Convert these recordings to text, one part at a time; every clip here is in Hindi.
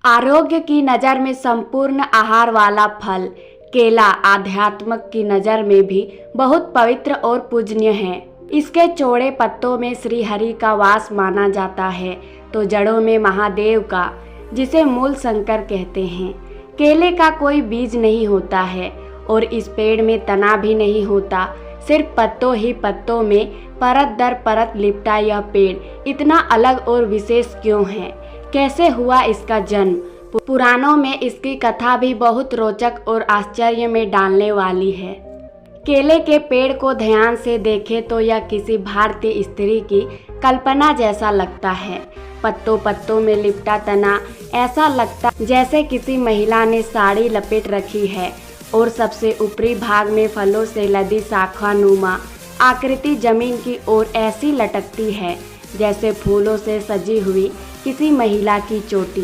आरोग्य की नज़र में संपूर्ण आहार वाला फल केला आध्यात्म की नज़र में भी बहुत पवित्र और पूजनीय है। इसके चौड़े पत्तों में श्री हरि का वास माना जाता है तो जड़ों में महादेव का, जिसे मूल शंकर कहते हैं। केले का कोई बीज नहीं होता है और इस पेड़ में तना भी नहीं होता, सिर्फ पत्तों ही पत्तों में परत दर परत लिपटा यह पेड़ इतना अलग और विशेष क्यों है? कैसे हुआ इसका जन्म? पुराणों में इसकी कथा भी बहुत रोचक और आश्चर्य में डालने वाली है। केले के पेड़ को ध्यान से देखें तो यह किसी भारतीय स्त्री की कल्पना जैसा लगता है। पत्तों पत्तों में लिपटा तना ऐसा लगता जैसे किसी महिला ने साड़ी लपेट रखी है और सबसे ऊपरी भाग में फलों से लदी शाखा नुमा आकृति जमीन की ओर ऐसी लटकती है जैसे फूलों से सजी हुई किसी महिला की चोटी।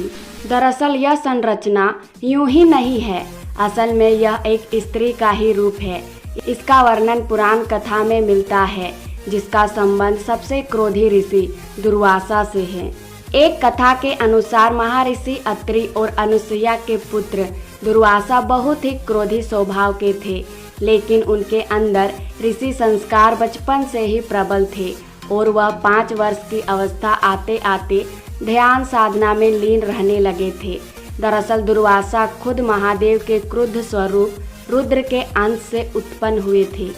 दरअसल यह संरचना यूं ही नहीं है, असल में यह एक स्त्री का ही रूप है। इसका वर्णन पुराण कथा में मिलता है, जिसका संबंध सबसे क्रोधी ऋषि दुर्वासा से है। एक कथा के अनुसार महर्षि अत्रि और अनुसुईया के पुत्र दुर्वासा बहुत ही क्रोधी स्वभाव के थे, लेकिन उनके अंदर ऋषि संस्कार बचपन से ही प्रबल थे और वह 5 वर्ष की अवस्था आते आते ध्यान साधना में लीन रहने लगे थे। दरअसल दुर्वासा खुद महादेव के क्रुद्ध स्वरूप रुद्र के अंश से उत्पन्न हुए थे।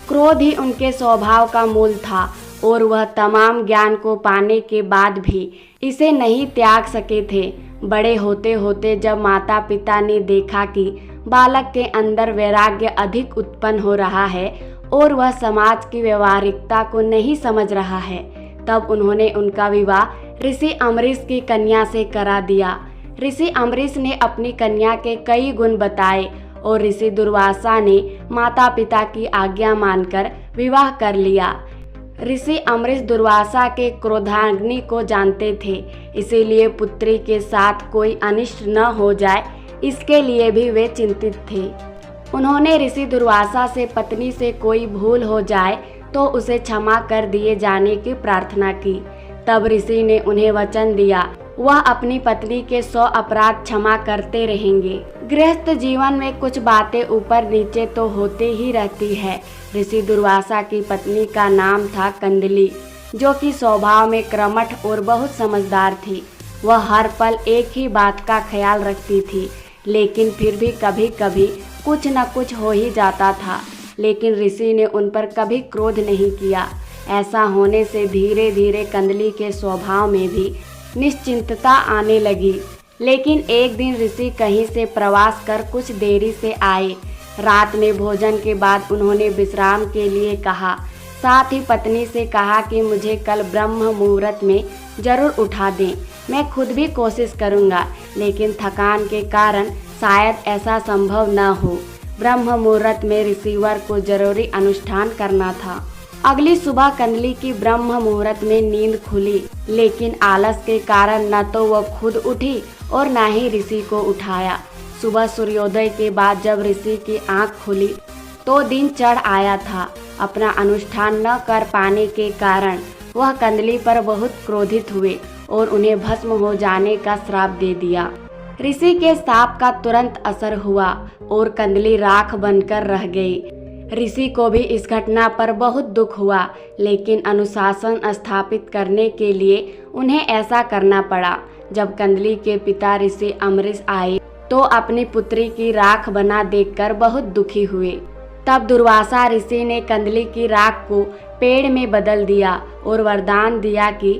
क्रोध ही उनके स्वभाव का मूल था और वह तमाम ज्ञान को पाने के बाद भी इसे नहीं त्याग सके थे। बड़े होते होते जब माता पिता ने देखा कि बालक के अंदर वैराग्य अधिक उत्पन्न हो रहा है और वह समाज की व्यवहारिकता को नहीं समझ रहा है, तब उन्होंने उनका विवाह ऋषि अम्बरीश की कन्या से करा दिया। ऋषि अम्बरीश ने अपनी कन्या के कई गुण बताए और ऋषि दुर्वासा ने माता पिता की आज्ञा मानकर विवाह कर लिया। ऋषि अम्बरीश दुर्वासा के क्रोधाग्नि को जानते थे, इसीलिए पुत्री के साथ कोई अनिष्ट न हो जाए इसके लिए भी वे चिंतित थे। उन्होंने ऋषि दुर्वासा से पत्नी से कोई भूल हो जाए तो उसे क्षमा कर दिए जाने की प्रार्थना की। तब ऋषि ने उन्हें वचन दिया वह अपनी पत्नी के 100 अपराध क्षमा करते रहेंगे। गृहस्थ जीवन में कुछ बातें ऊपर नीचे तो होते ही रहती है। ऋषि दुर्वासा की पत्नी का नाम था कंदली, जो कि स्वभाव में कर्मठ और बहुत समझदार थी। वह हर पल एक ही बात का ख्याल रखती थी, लेकिन फिर भी कभी कभी कुछ न कुछ हो ही जाता था। लेकिन ऋषि ने उन पर कभी क्रोध नहीं किया। ऐसा होने से धीरे धीरे कंदली के स्वभाव में भी निश्चिंतता आने लगी। लेकिन एक दिन ऋषि कहीं से प्रवास कर कुछ देरी से आए। रात में भोजन के बाद उन्होंने विश्राम के लिए कहा। साथ ही पत्नी से कहा कि मुझे कल ब्रह्म मुहूर्त में जरूर उठा दें। मैं खुद भी कोशिश करूंगा, लेकिन थकान के कारण शायद ऐसा संभव न हो। ब्रह्म मुहूर्त में ऋषिवर को जरूरी अनुष्ठान करना था। अगली सुबह कंदली की ब्रह्म मुहूर्त में नींद खुली, लेकिन आलस के कारण न तो वह खुद उठी और न ही ऋषि को उठाया। सुबह सूर्योदय के बाद जब ऋषि की आंख खुली तो दिन चढ़ आया था। अपना अनुष्ठान न कर पाने के कारण वह कंदली पर बहुत क्रोधित हुए और उन्हें भस्म हो जाने का श्राप दे दिया। ऋषि के शाप का तुरंत असर हुआ और कंदली राख बनकर रह गई। ऋषि को भी इस घटना पर बहुत दुख हुआ, लेकिन अनुशासन स्थापित करने के लिए उन्हें ऐसा करना पड़ा। जब कंदली के पिता ऋषि अम्बरीश आए तो अपनी पुत्री की राख बना देखकर बहुत दुखी हुए। तब दुर्वासा ऋषि ने कंदली की राख को पेड़ में बदल दिया और वरदान दिया कि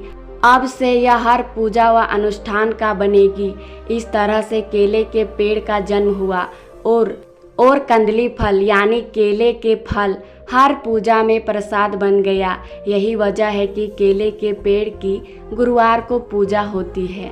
अब से यह हर पूजा व अनुष्ठान का बनेगी। इस तरह से केले के पेड़ का जन्म हुआ और कंदली फल यानी केले के फल हर पूजा में प्रसाद बन गया। यही वजह है कि केले के पेड़ की गुरुवार को पूजा होती है।